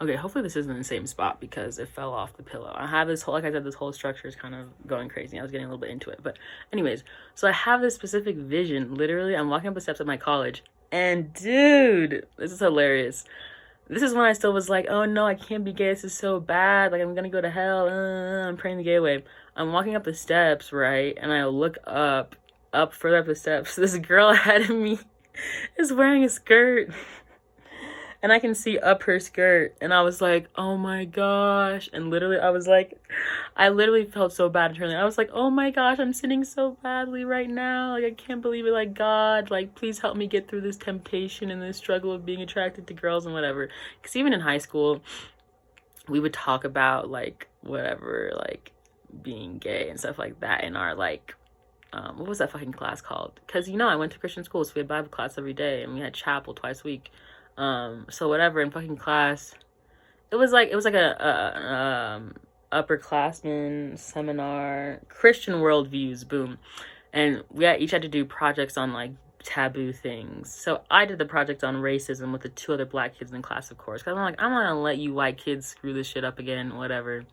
Okay, hopefully this isn't in the same spot because it fell off the pillow. I have this whole, like I said, this whole structure is kind of going crazy. I was getting a little bit into it. But anyways, so I have this specific vision. Literally, I'm walking up the steps at my college. And dude, this is hilarious. This is when I still was like, oh no, I can't be gay. This is so bad. Like, I'm gonna go to hell. I'm praying the gay way. I'm walking up the steps, right? And I look up further up the steps. This girl ahead of me is wearing a skirt. And I can see up her skirt. And I was like, oh my gosh. And literally, I literally felt so bad internally. I was like, oh my gosh, I'm sinning so badly right now. Like, I can't believe it. Like, God, like, please help me get through this temptation and this struggle of being attracted to girls and whatever. Because even in high school, we would talk about, like, whatever, like, being gay and stuff like that in our, like, what was that fucking class called? Because, I went to Christian school, so we had Bible class every day, and we had chapel twice a week. So whatever, in fucking class, it was like a upperclassman seminar, Christian worldviews, boom. And we each had to do projects on like taboo things. So I did the project on racism with the two other black kids in class, of course, because I'm like, I'm not gonna let you white kids screw this shit up again, whatever.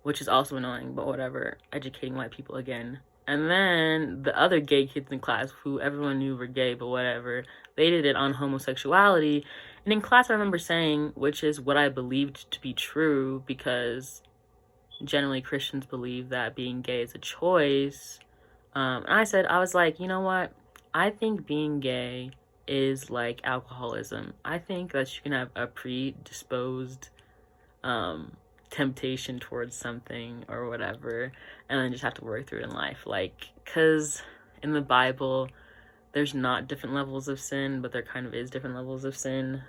Which is also annoying, but whatever, educating white people again. And then the other gay kids in class, who everyone knew were gay, but whatever, they did it on homosexuality. And in class, I remember saying, which is what I believed to be true, because generally Christians believe that being gay is a choice. And I was like, you know what? I think being gay is like alcoholism. I think that you can have a predisposed temptation towards something or whatever, and then just have to work through it in life. Like, because in the Bible, there's not different levels of sin, but there kind of is different levels of sin.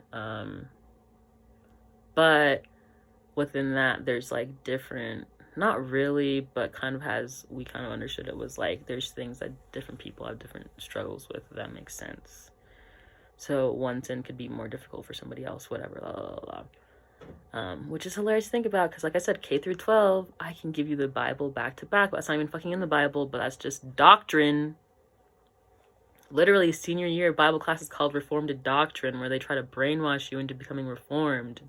But within that, there's like different, not really, but kind of we kind of understood it was like there's things that different people have different struggles with, if that makes sense. So one sin could be more difficult for somebody else, whatever, blah, blah, blah. Which is hilarious to think about, because like I said, K through 12, I can give you the Bible back to back. That's not even fucking in the Bible, but that's just doctrine. Literally, senior year Bible class is called Reformed Doctrine, where they try to brainwash you into becoming reformed.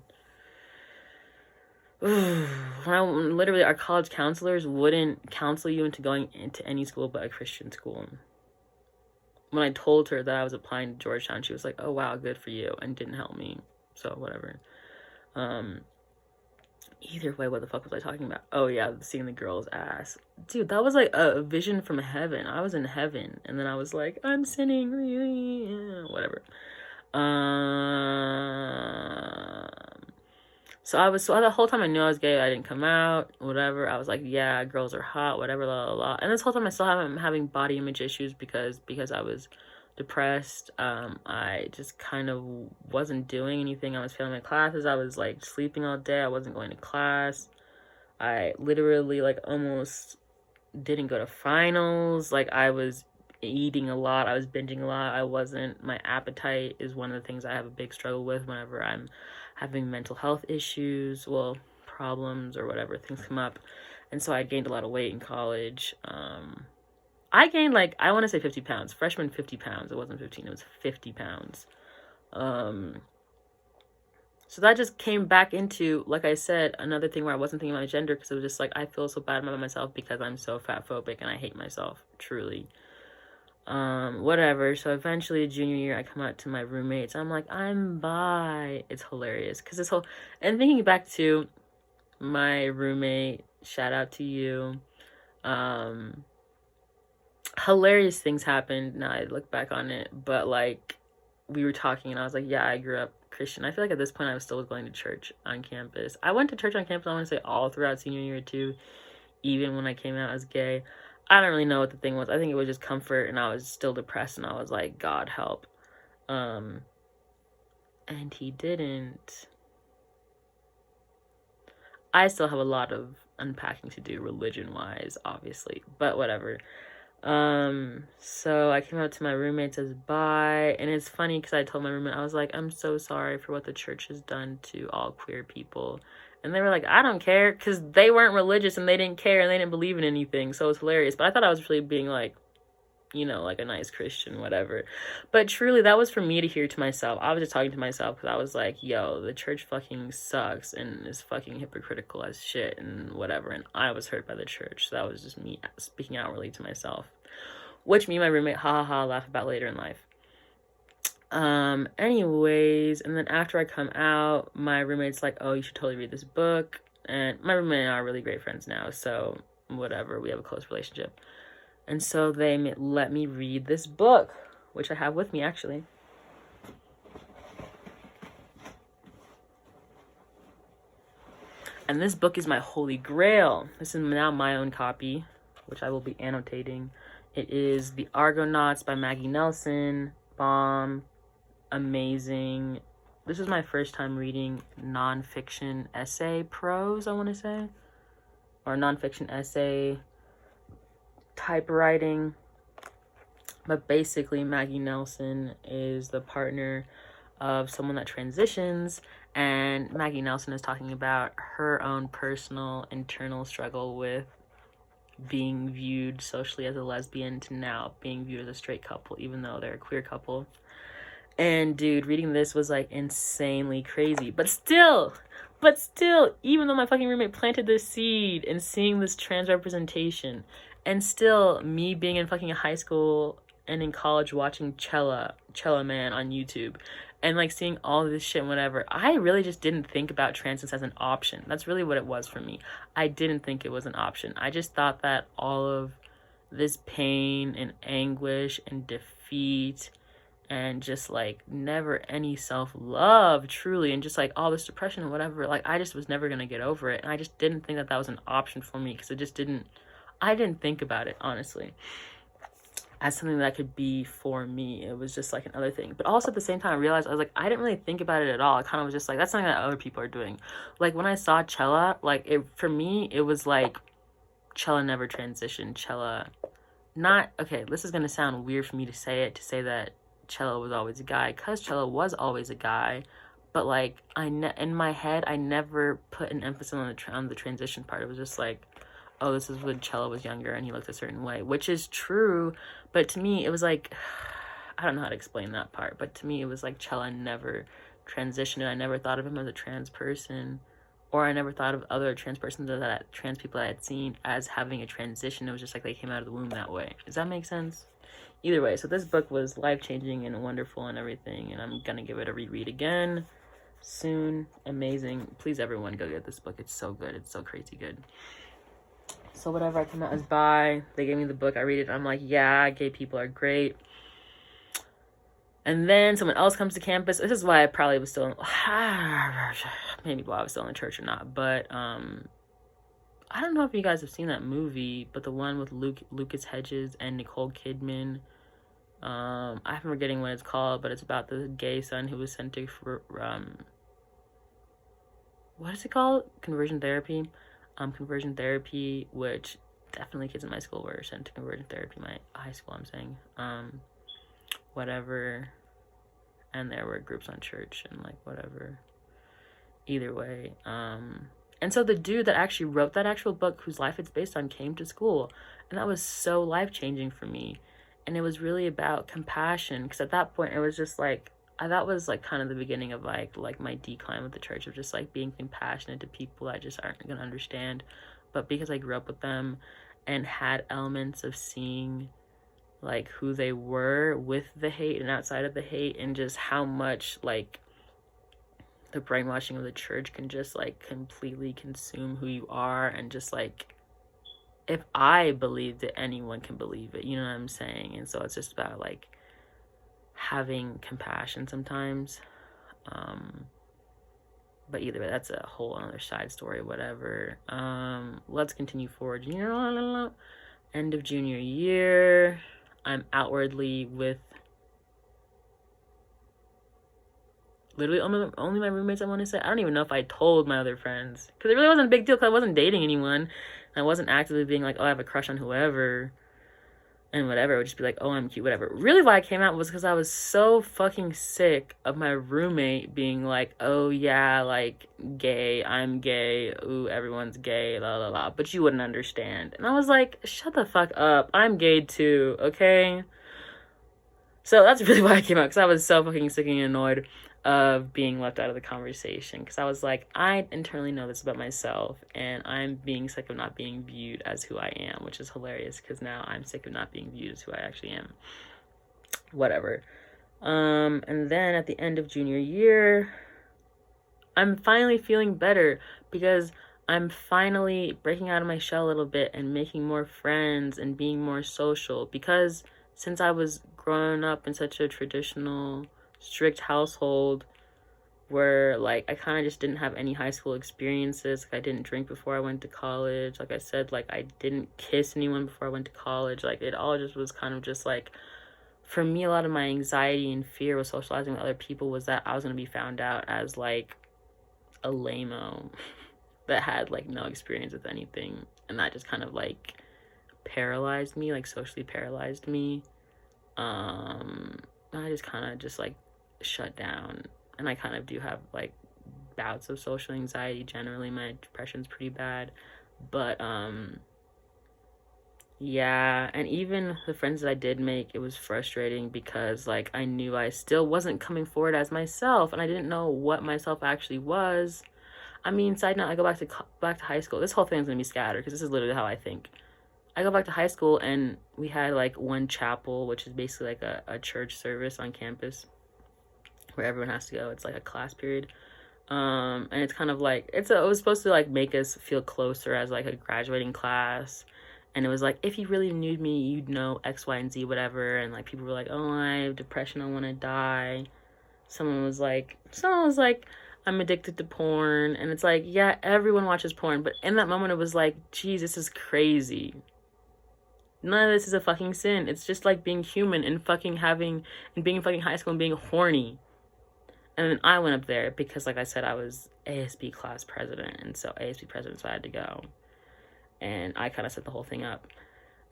Literally, our college counselors wouldn't counsel you into going into any school but a Christian school. When I told her that I was applying to Georgetown, she was like, oh wow, good for you, and didn't help me. So whatever. Either way, what the fuck was I talking about? Oh yeah, seeing the girl's ass. Dude, that was like a vision from heaven. I was in heaven, and then I was like, I'm sinning, whatever. So the whole time I knew I was gay, I didn't come out, whatever. I was like, yeah, girls are hot, whatever, blah, blah, blah. And this whole time I still haven't having body image issues because I was depressed. I just kind of wasn't doing anything. I was failing my classes. I was like sleeping all day. I wasn't going to class. I literally like almost didn't go to finals. Like, I was eating a lot. I was binging a lot. My appetite is one of the things I have a big struggle with whenever I'm having mental health issues, well, problems or whatever, things come up. And so I gained a lot of weight in college. I gained like, I want to say 50 pounds. Freshman 50 pounds. It wasn't 15, it was 50 pounds. So that just came back into, like I said, another thing where I wasn't thinking about my gender, because it was just like, I feel so bad about myself because I'm so fat phobic and I hate myself, truly. Whatever. So eventually, junior year, I come out to my roommates. I'm like, I'm bi. It's hilarious. Because and thinking back to my roommate, shout out to you. Hilarious things happened. Now I look back on it, but like, we were talking and I was like, yeah, I grew up Christian. I feel like at this point I was still going to church on campus. I went to church on campus, I want to say all throughout senior year too, even when I came out as gay. I don't really know what the thing was. I think it was just comfort, and I was still depressed, and I was like, God help. And he didn't. I still have a lot of unpacking to do religion-wise, obviously, but whatever. So I came out to my roommates as bi, and it's funny because I told my roommate, I was like, I'm so sorry for what the church has done to all queer people. And they were like, I don't care, because they weren't religious and they didn't care and they didn't believe in anything. So it was hilarious. But I thought I was really being like you know, like a nice Christian, whatever. But truly, that was for me to hear to myself. I was just talking to myself because I was like, yo, the church fucking sucks and is fucking hypocritical as shit and whatever. And I was hurt by the church. So that was just me speaking outwardly to myself, which me and my roommate, ha ha ha, laugh about later in life. Anyways, and then after I come out, my roommate's like, oh, you should totally read this book. And my roommate and I are really great friends now, so whatever, we have a close relationship. And so they let me read this book, which I have with me, actually. And this book is my holy grail. This is now my own copy, which I will be annotating. It is The Argonauts by Maggie Nelson. Bomb. Amazing. This is my first time reading nonfiction essay prose, I want to say. Or nonfiction essay type writing. But basically, Maggie Nelson is the partner of someone that transitions, and Maggie Nelson is talking about her own personal internal struggle with being viewed socially as a lesbian to now being viewed as a straight couple, even though they're a queer couple. And dude, reading this was like insanely crazy. But still, even though my fucking roommate planted this seed and seeing this trans representation, and still me being in fucking high school and in college watching Cella Man on YouTube and like seeing all this shit and whatever, I really just didn't think about transness as an option. That's really what it was for me. I didn't think it was an option. I just thought that all of this pain and anguish and defeat and just like never any self-love truly, and just like all this depression and whatever, like I just was never gonna get over it. And I just didn't think that was an option for me, because I didn't think about it honestly as something that could be for me. It was just like another thing. But also at the same time I realized, I was like, I didn't really think about it at all. I kind of was just like, that's something that other people are doing. Like when I saw Cella, like it, for me it was like Cella never transitioned. Cella not, okay, this is gonna sound weird for me to say that Cella was always a guy, because Cella was always a guy, but like in my head I never put an emphasis on the transition part. It was just like, oh, this is when Cella was younger and he looked a certain way, which is true, but to me it was like, I don't know how to explain that part, but to me it was like Cella never transitioned. I never thought of him as a trans person, or I never thought of other trans people I had seen as having a transition. It was just like they came out of the womb that way. Does that make sense? Either way, so this book was life-changing and wonderful and everything, and I'm gonna give it a reread again soon. Amazing. Please, everyone, go get this book. It's so good. It's so crazy good. So whatever, I come out as bi. They gave me the book. I read it. I'm like, yeah, gay people are great. And then someone else comes to campus. This is why I probably was still in, maybe while I was still in church or not, but I don't know if you guys have seen that movie, but the one with Lucas Hedges and Nicole Kidman. I'm forgetting what it's called, but it's about the gay son who was sent to what is it called? Conversion therapy, which definitely kids in my school were sent to conversion therapy. My high school, I'm saying, whatever, and there were groups on church and like whatever. Either way, and so the dude that actually wrote that actual book, whose life it's based on, came to school, and that was so life-changing for me. And it was really about compassion, because at that point it was just like, that was like kind of the beginning of like my decline with the church, of just like being compassionate to people that just aren't gonna understand. But because I grew up with them and had elements of seeing like who they were with the hate and outside of the hate, and just how much like the brainwashing of the church can just like completely consume who you are, and just like, if I believed it, anyone can believe it, you know what I'm saying? And so it's just about like having compassion sometimes. But either way, that's a whole other side story, whatever. Let's continue forward. End of junior year, I'm outwardly with literally only my roommates, I want to say. I don't even know if I told my other friends, because it really wasn't a big deal, because I wasn't dating anyone. I wasn't actively being like, oh, I have a crush on whoever. and whatever. It would just be like, oh, I'm cute, whatever. Really, why I came out was because I was so fucking sick of my roommate being like, oh yeah, like, gay, I'm gay, ooh, everyone's gay, la la la, but you wouldn't understand. And I was like, shut the fuck up, I'm gay too, okay? So that's really why I came out, because I was so fucking sick and annoyed of being left out of the conversation, because I was like, I internally know this about myself, and I'm being sick of not being viewed as who I am, which is hilarious, because now I'm sick of not being viewed as who I actually am. Whatever. And then at the end of junior year, I'm finally feeling better, because I'm finally breaking out of my shell a little bit and making more friends and being more social, because since I was growing up in such a traditional, strict household where, like, I kind of just didn't have any high school experiences. Like, I didn't drink before I went to college. Like I said, like, I didn't kiss anyone before I went to college. Like, it all just was kind of just, like, for me, a lot of my anxiety and fear with socializing with other people was that I was going to be found out as, like, a lame-o that had, like, no experience with anything. And that just kind of, like, paralyzed me, like, socially paralyzed me. I just kind of just, like, shut down. And I kind of do have, like, bouts of social anxiety. Generally, my depression's pretty bad. But, yeah. And even the friends that I did make, it was frustrating because, like, I knew I still wasn't coming forward as myself. And I didn't know what myself actually was. I mean, side note, I go back to high school. This whole thing's going to be scattered because this is literally how I think. I go back to high school and we had, like, one chapel, which is basically like a church service on campus where everyone has to go. It's like a class period. And it's kind of like, it was supposed to, like, make us feel closer as, like, a graduating class. And it was like, if you really knew me, you'd know X, Y, and Z, whatever. And, like, people were like, oh, I have depression, I want to die. Someone was like, I'm addicted to porn. And it's like, yeah, everyone watches porn. But in that moment, it was like, geez, this is crazy. None of this is a fucking sin. It's just like being human and being in fucking high school and being horny. And then I went up there because, like I said, I was ASB class president. And so ASB president, so I had to go. And I kind of set the whole thing up.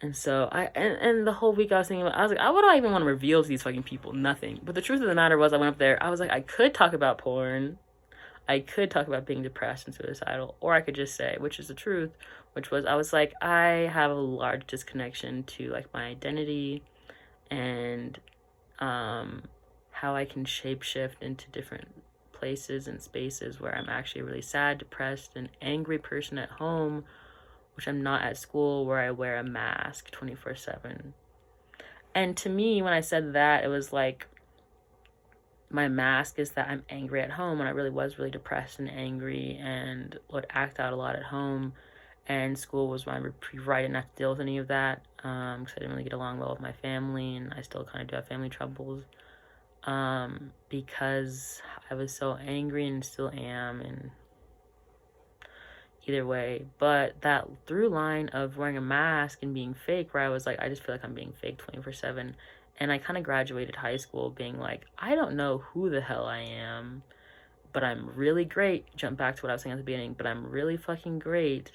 And so and the whole week I was thinking about, I was like, what do I even want to reveal to these fucking people? Nothing. But the truth of the matter was, I went up there, I was like, I could talk about porn. I could talk about being depressed and suicidal, or I could just say, which is the truth, which was, I was like, I have a large disconnection to, like, my identity and how I can shapeshift into different places and spaces where I'm actually a really sad, depressed, and angry person at home, which I'm not at school, where I wear a mask 24/7. And to me, when I said that, it was like, my mask is that I'm angry at home, and I really was really depressed and angry and would act out a lot at home, and school was my reprieve. I didn't have to deal with any of that because I didn't really get along well with my family, and I still kind of do have family troubles because I was so angry and still am, and either way. But that through line of wearing a mask and being fake, where I was like, I just feel like I'm being fake 24/7. And I kind of graduated high school being like, I don't know who the hell I am, but I'm really great. Jump back to what I was saying at the beginning, but I'm really fucking great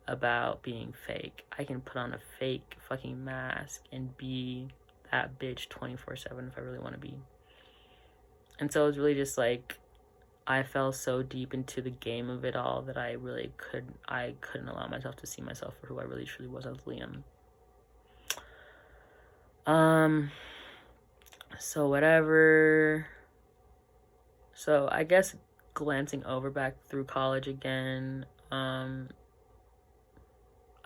about being fake. I can put on a fake fucking mask and be that bitch 24/7 if I really want to be. And so it was really just like, I fell so deep into the game of it all that I couldn't allow myself to see myself for who I really truly was as Liam. So whatever. So I guess glancing over back through college again, I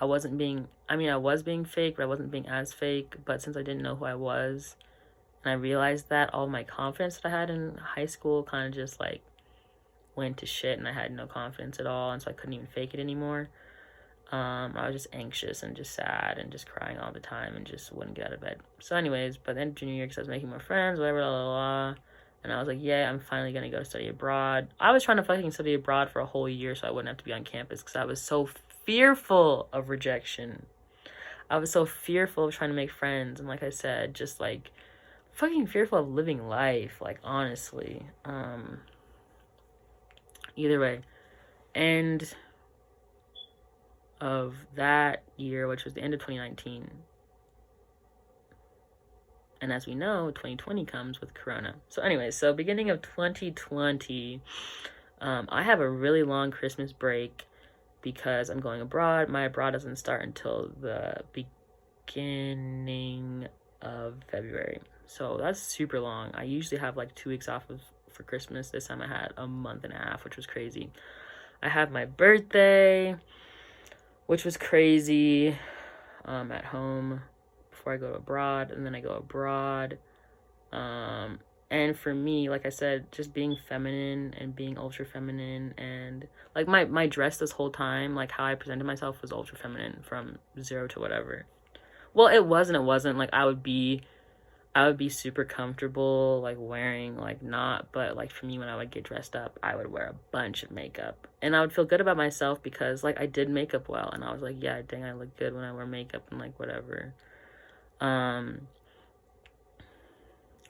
was being fake, but I wasn't being as fake. But since I didn't know who I was, and I realized that, all my confidence that I had in high school kind of just, like, went to shit, and I had no confidence at all, and so I couldn't even fake it anymore. I was just anxious and just sad and just crying all the time and just wouldn't get out of bed. So anyways, by the end of junior year, because I was making more friends, whatever, blah, blah, blah, and I was like, yeah, I'm finally going to go study abroad. I was trying to fucking study abroad for a whole year so I wouldn't have to be on campus because I was so fearful of rejection. I was so fearful of trying to make friends, and like I said, just, like, fucking fearful of living life, like, honestly. Either way. And of that year, which was the end of 2019, And as we know, 2020 comes with Corona. So anyways, so beginning of 2020, I have a really long Christmas break because I'm going abroad. My abroad doesn't start until the beginning of February. So that's super long. I usually have like 2 weeks off for Christmas. This time I had a month and a half, which was crazy. I have my birthday, which was crazy, at home before I go abroad, and then I go abroad. And for me, like I said, just being feminine and being ultra feminine, and like my dress this whole time, like how I presented myself was ultra feminine from 0 to whatever. Well, it wasn't like I would be super comfortable like wearing like not, but like for me, when I would get dressed up, I would wear a bunch of makeup and I would feel good about myself because like I did makeup well, and I was like, yeah, dang, I look good when I wear makeup and like whatever.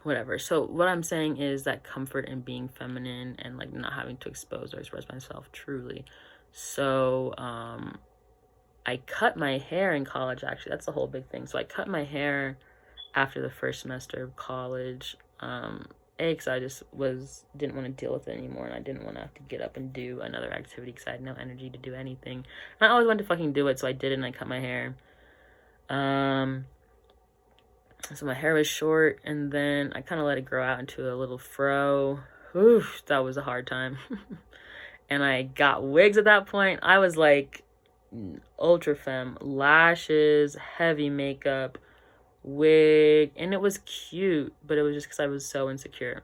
Whatever. So what I'm saying is that comfort in being feminine and like not having to expose or express myself truly. So I cut my hair in college. Actually, that's the whole big thing. So I cut my hair after the first semester of college, because I just didn't want to deal with it anymore, and I didn't want to have to get up and do another activity because I had no energy to do anything. And I always wanted to fucking do it, so I did it, and I cut my hair. So my hair was short, and then I kind of let it grow out into a little fro. Oof, that was a hard time. And I got wigs at that point. I was like ultra femme, lashes, heavy makeup, wig, and it was cute, but it was just because I was so insecure.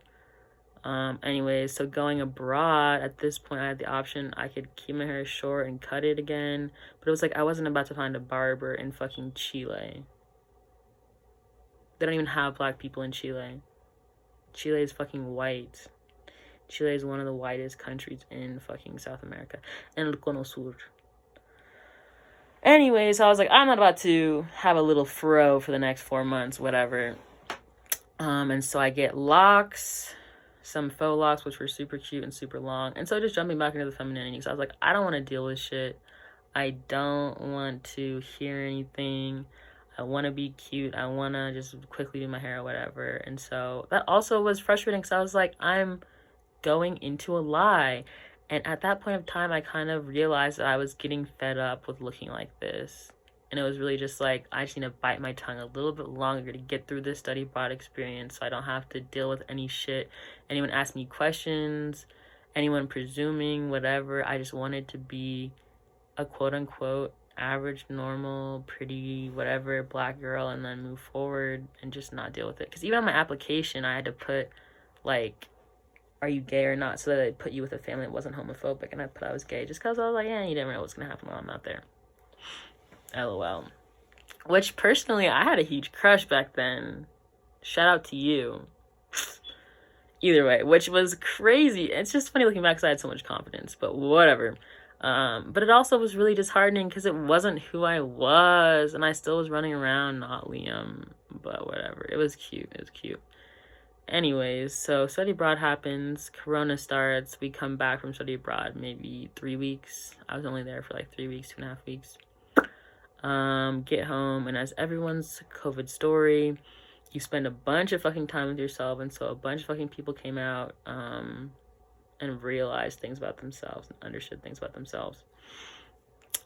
Anyways, so going abroad, at this point I had the option. I could keep my hair short and cut it again, but it was like I wasn't about to find a barber in fucking Chile. They don't even have black people in Chile. Chile is fucking white. Chile is one of the whitest countries in fucking South America. En el Cono Sur. Anyways, I was like, I'm not about to have a little fro for the next 4 months, whatever. And so I get locks, some faux locks, which were super cute and super long. And so just jumping back into the femininity. So I was like, I don't want to deal with shit. I don't want to hear anything. I want to be cute. I want to just quickly do my hair or whatever. And so that also was frustrating because I was like, I'm going into a lie. And at that point of time, I kind of realized that I was getting fed up with looking like this. And it was really just like, I just need to bite my tongue a little bit longer to get through this study abroad experience so I don't have to deal with any shit. Anyone ask me questions, anyone presuming, whatever. I just wanted to be a quote-unquote average, normal, pretty, whatever, black girl, and then move forward and just not deal with it. Because even on my application, I had to put, like, are you gay or not, so that I'd put you with a family that wasn't homophobic, and I put I was gay just because I was like, yeah, you never know what's going to happen while I'm out there. LOL. Which, personally, I had a huge crush back then. Shout out to you. Either way, which was crazy. It's just funny looking back because I had so much confidence, but whatever. But it also was really disheartening because it wasn't who I was, and I still was running around not Liam, but whatever. It was cute. It was cute. Anyways, so study abroad happens, Corona starts, we come back from study abroad maybe 3 weeks. I was only there for like 3 weeks, 2.5 weeks. Get home, and as everyone's COVID story, you spend a bunch of fucking time with yourself, and so a bunch of fucking people came out, and realized things about themselves and understood things about themselves.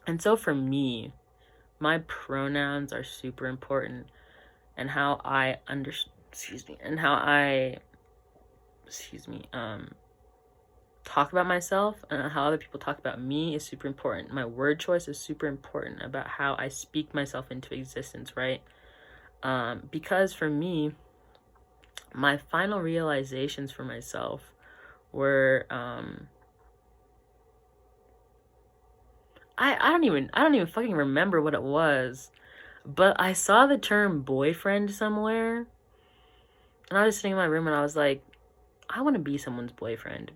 And so for me, my pronouns are super important, and how I talk about myself and how other people talk about me is super important. My word choice is super important about how I speak myself into existence, right? Because for me, my final realizations for myself were I don't even fucking remember what it was, but I saw the term boyfriend somewhere, and I was sitting in my room and I was like, I want to be someone's boyfriend.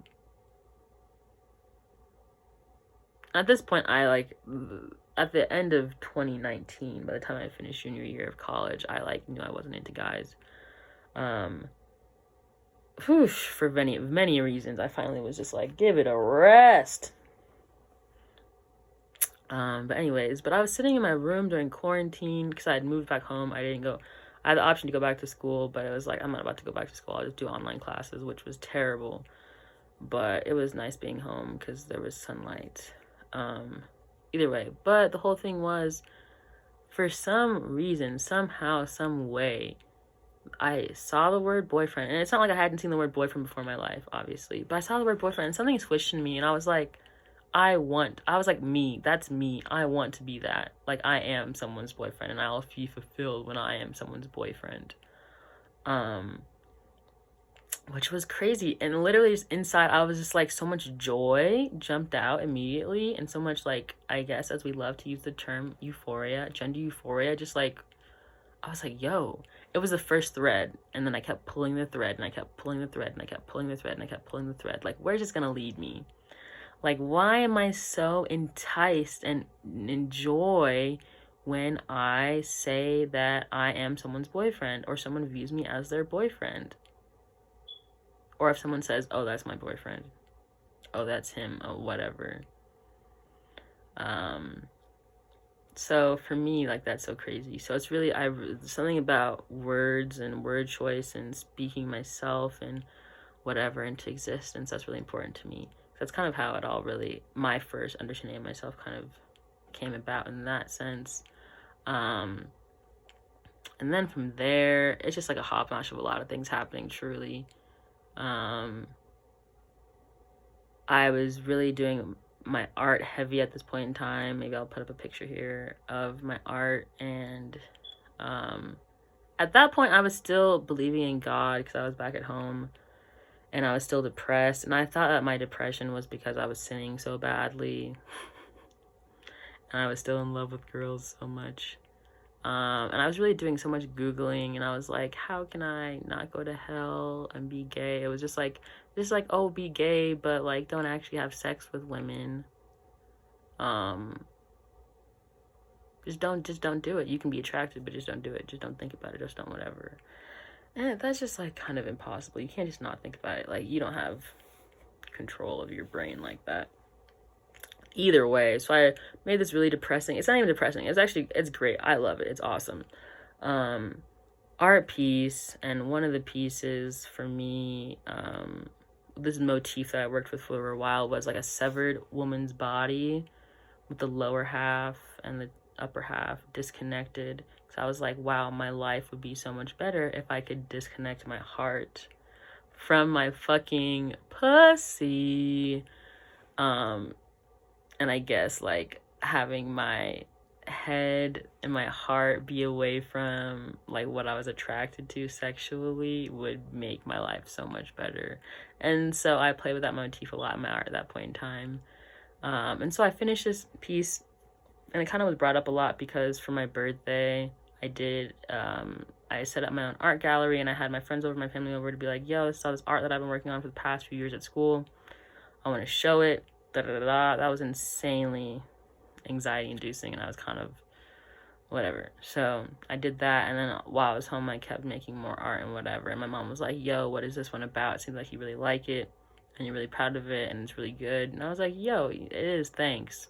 At this point, at the end of 2019, by the time I finished junior year of college, I knew I wasn't into guys. For many reasons, I finally was just like, give it a rest. But I was sitting in my room during quarantine because I had moved back home. I I had the option to go back to school, but it was like, I'm not about to go back to school. I'll just do online classes, which was terrible. But it was nice being home because there was sunlight. Either way. But the whole thing was, for some reason, somehow, some way, I saw the word boyfriend. And it's not like I hadn't seen the word boyfriend before in my life, obviously. But I saw the word boyfriend and something switched in me. And I was like, I was like, me, that's me. I want to be that. Like, I am someone's boyfriend and I'll be fulfilled when I am someone's boyfriend. Which was crazy. And literally just inside, I was just like, so much joy jumped out immediately. And so much, like, I guess as we love to use the term euphoria, gender euphoria, just like, I was like, yo, it was the first thread. And then I kept pulling the thread and I kept pulling the thread and I kept pulling the thread and I kept pulling the thread. Like, where's this gonna lead me? Like, why am I so enticed and enjoy when I say that I am someone's boyfriend or someone views me as their boyfriend? Or if someone says, oh, that's my boyfriend. Oh, that's him. Oh, whatever. So for me, like, that's so crazy. So it's really, something about words and word choice and speaking myself and whatever into existence, that's really important to me. That's kind of how it all really, my first understanding of myself kind of came about in that sense. And then from there, it's just like a hopscotch of a lot of things happening, truly. I was really doing my art heavy at this point in time. Maybe I'll put up a picture here of my art. And at that point, I was still believing in God because I was back at home. And I was still depressed. And I thought that my depression was because I was sinning so badly. And I was still in love with girls so much. And I was really doing so much Googling. And I was like, how can I not go to hell and be gay? It was just like, oh, be gay, but like, don't actually have sex with women. Just don't do it. You can be attracted, but just don't do it. Just don't think about it. Just don't whatever. And that's just like kind of impossible. You can't just not think about it. Like, you don't have control of your brain like that. Either way, so I made this really depressing. It's not even depressing. It's great. I love it. It's awesome. Art piece, and one of the pieces for me, this motif that I worked with for a while was like a severed woman's body with the lower half and the upper half disconnected. So I was like, wow, my life would be so much better if I could disconnect my heart from my fucking pussy. And I guess like having my head and my heart be away from like what I was attracted to sexually would make my life so much better. And so I played with that motif a lot in my art at that point in time. And so I finished this piece, and it kind of was brought up a lot because for my birthday, I set up my own art gallery, and I had my friends over, my family over, to be like, yo, I saw this art that I've been working on for the past few years at school. I want to show it. That was insanely anxiety inducing, and I was kind of whatever. So I did that, and then while I was home, I kept making more art and whatever. And my mom was like, yo, what is this one about? It seems like you really like it, and you're really proud of it, and it's really good. And I was like, yo, it is, thanks.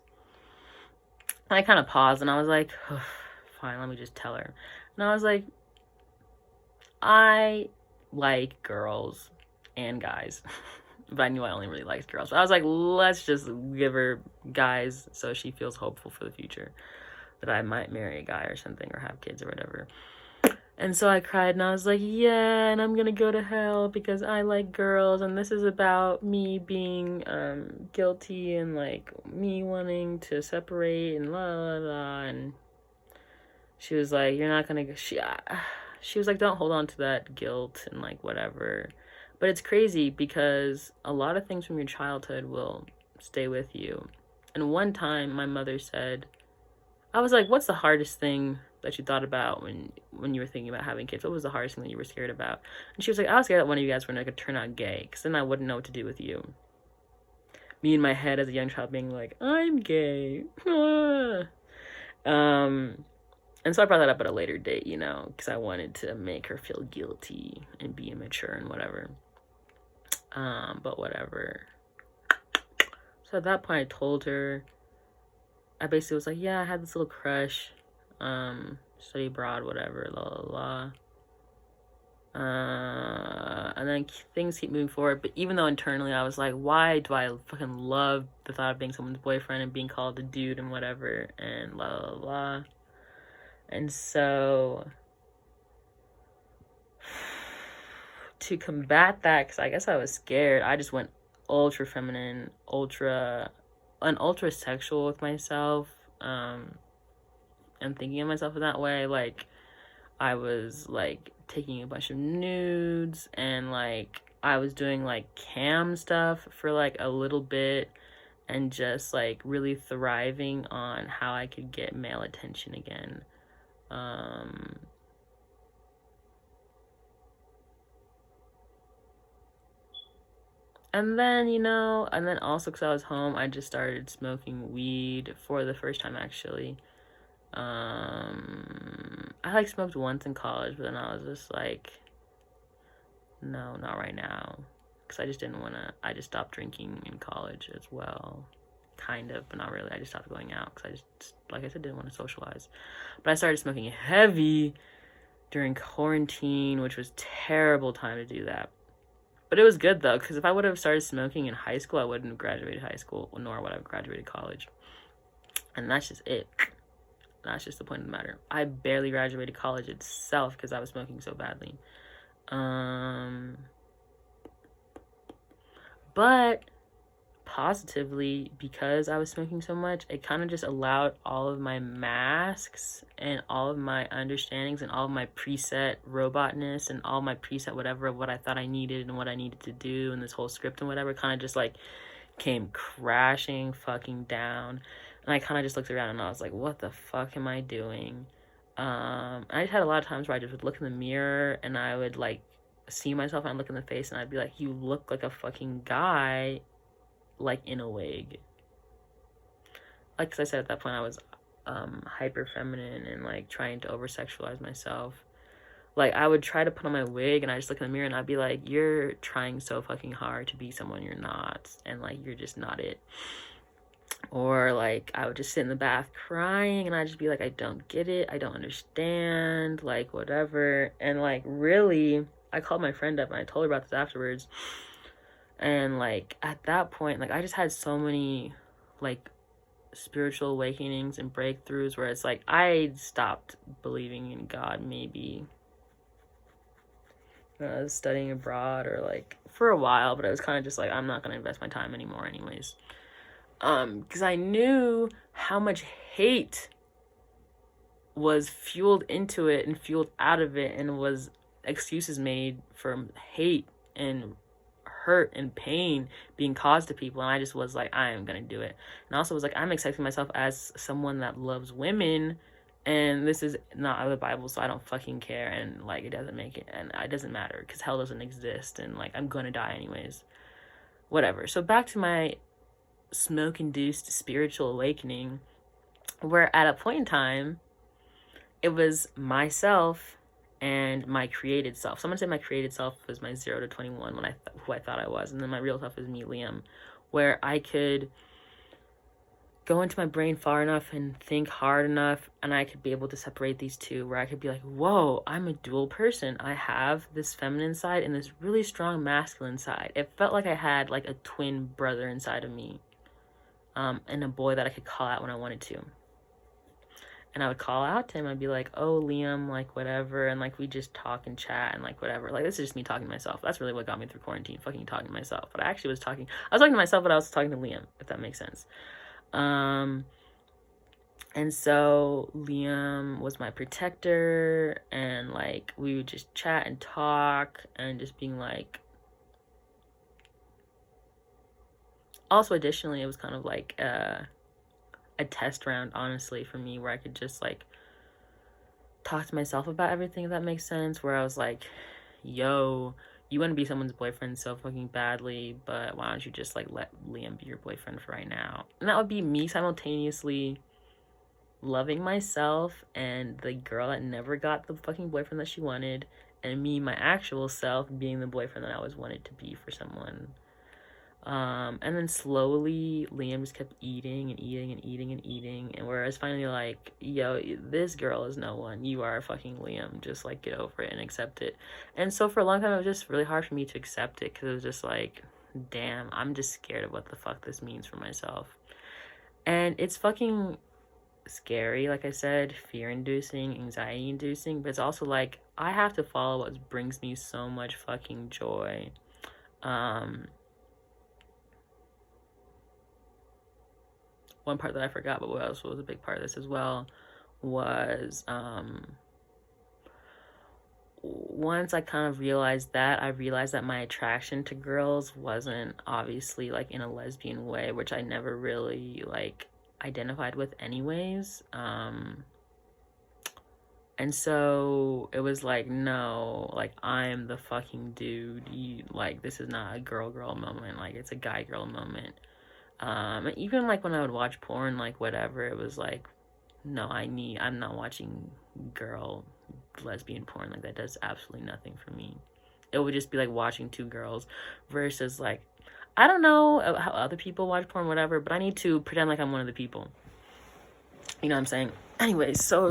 And I kind of paused, and I was like, oh, fine, let me just tell her. And I was like, I like girls and guys. But I knew I only really liked girls. So I was like, let's just give her guys so she feels hopeful for the future that I might marry a guy or something or have kids or whatever. And so I cried, and I was like, yeah, and I'm gonna go to hell because I like girls, and this is about me being guilty and like me wanting to separate and la la la. And she was like, you're not gonna go. She was like, don't hold on to that guilt and like whatever. But it's crazy because a lot of things from your childhood will stay with you. And one time my mother said, I was like, what's the hardest thing that you thought about when you were thinking about having kids? What was the hardest thing that you were scared about? And she was like, I was scared that one of you guys were going to turn out gay, because then I wouldn't know what to do with you. Me in my head as a young child being like, I'm gay. And so I brought that up at a later date, you know, because I wanted to make her feel guilty and be immature and whatever. But whatever. So at that point, I told her, I basically was like, yeah, I had this little crush, study abroad, whatever, la la la. And then things keep moving forward. But even though internally I was like, why do I fucking love the thought of being someone's boyfriend and being called a dude and whatever and blah blah blah. And so to combat that, because I guess I was scared, I just went ultra feminine, ultra sexual with myself, and thinking of myself in that way. Like, I was like taking a bunch of nudes, and like I was doing like cam stuff for like a little bit, and just like really thriving on how I could get male attention again. And then, and then also because I was home, I just started smoking weed for the first time, actually. I like smoked once in college, but then I was just like, no, not right now. Because I just didn't want to, I just stopped drinking in college as well. Kind of, but not really. I just stopped going out because I just, like I said, didn't want to socialize. But I started smoking heavy during quarantine, which was terrible time to do that. But it was good though, because if I would have started smoking in high school, I wouldn't have graduated high school, nor would I have graduated college. And that's just it. That's just the point of the matter. I barely graduated college itself because I was smoking so badly. But positively, because I was smoking so much, it kind of just allowed all of my masks and all of my understandings and all of my preset robotness and all my preset whatever of what I thought I needed and what I needed to do and this whole script and whatever kind of just like came crashing fucking down. And I kind of just looked around and I was like, what the fuck am I doing? I just had a lot of times where I just would look in the mirror and I would like see myself and I'd look in the face and I'd be like, you look like a fucking guy, like in a wig. Like, cause I said at that point I was hyper feminine and like trying to over sexualize myself. Like, I would try to put on my wig and I just look in the mirror and I'd be like, you're trying so fucking hard to be someone you're not, and like you're just not it. Or like I would just sit in the bath crying and I'd just be like, I don't get it, I don't understand, like whatever. And like really, I called my friend up and I told her about this afterwards. And like at that point, like I just had so many like spiritual awakenings and breakthroughs where it's like I stopped believing in God maybe when I was studying abroad or like for a while, but I was kind of just like, I'm not going to invest my time anymore anyways. Because I knew how much hate was fueled into it and fueled out of it, and was excuses made for hate and hurt and pain being caused to people. And I just was like, I am gonna do it. And also was like, I'm accepting myself as someone that loves women, and this is not out of the Bible, so I don't fucking care. And like, it doesn't make it, and it doesn't matter because hell doesn't exist, and like I'm gonna die anyways, whatever. So back to my smoke-induced spiritual awakening, where at a point in time it was myself and my created self. So I'm gonna say my created self was my 0 to 21 when who I thought I was, and then my real self is me, Liam, where I could go into my brain far enough and think hard enough, and I could be able to separate these two, where I could be like, whoa, I'm a dual person. I have this feminine side and this really strong masculine side. It felt like I had like a twin brother inside of me. And a boy that I could call out when I wanted to. And I would call out to him. I'd be like, oh, Liam, like, whatever. And, like, we just talk and chat and, like, whatever. Like, this is just me talking to myself. That's really what got me through quarantine, fucking talking to myself. But I actually was talking to myself, but I was talking to Liam, if that makes sense. And so Liam was my protector. And, like, we would just chat and talk and just being like, also additionally, it was kind of like a test round, honestly, for me, where I could just like talk to myself about everything, if that makes sense, where I was like, yo, you want to be someone's boyfriend so fucking badly, but why don't you just like let Liam be your boyfriend for right now? And that would be me simultaneously loving myself and the girl that never got the fucking boyfriend that she wanted, and me, my actual self, being the boyfriend that I always wanted to be for someone. And then slowly Liam just kept eating and eating and eating and eating, and whereas finally like, yo, this girl is no one, you are fucking Liam, just like get over it and accept it. And so for a long time it was just really hard for me to accept it, because it was just like, damn, I'm just scared of what the fuck this means for myself. And it's fucking scary, like I said, fear-inducing, anxiety-inducing, but it's also like, I have to follow what brings me so much fucking joy. One part that I forgot, but what else was a big part of this as well, was once I kind of realized that, I realized that my attraction to girls wasn't obviously like in a lesbian way, which I never really like identified with anyways. And so it was like, no, like, I'm the fucking dude. You, like, this is not a girl moment, like, it's a guy girl moment. And even like when I would watch porn, like whatever, it was like, no, I'm not watching girl lesbian porn. Like, that does absolutely nothing for me. It would just be like watching two girls versus like, I don't know how other people watch porn, whatever, but I need to pretend like I'm one of the people. You know what I'm saying? Anyways, so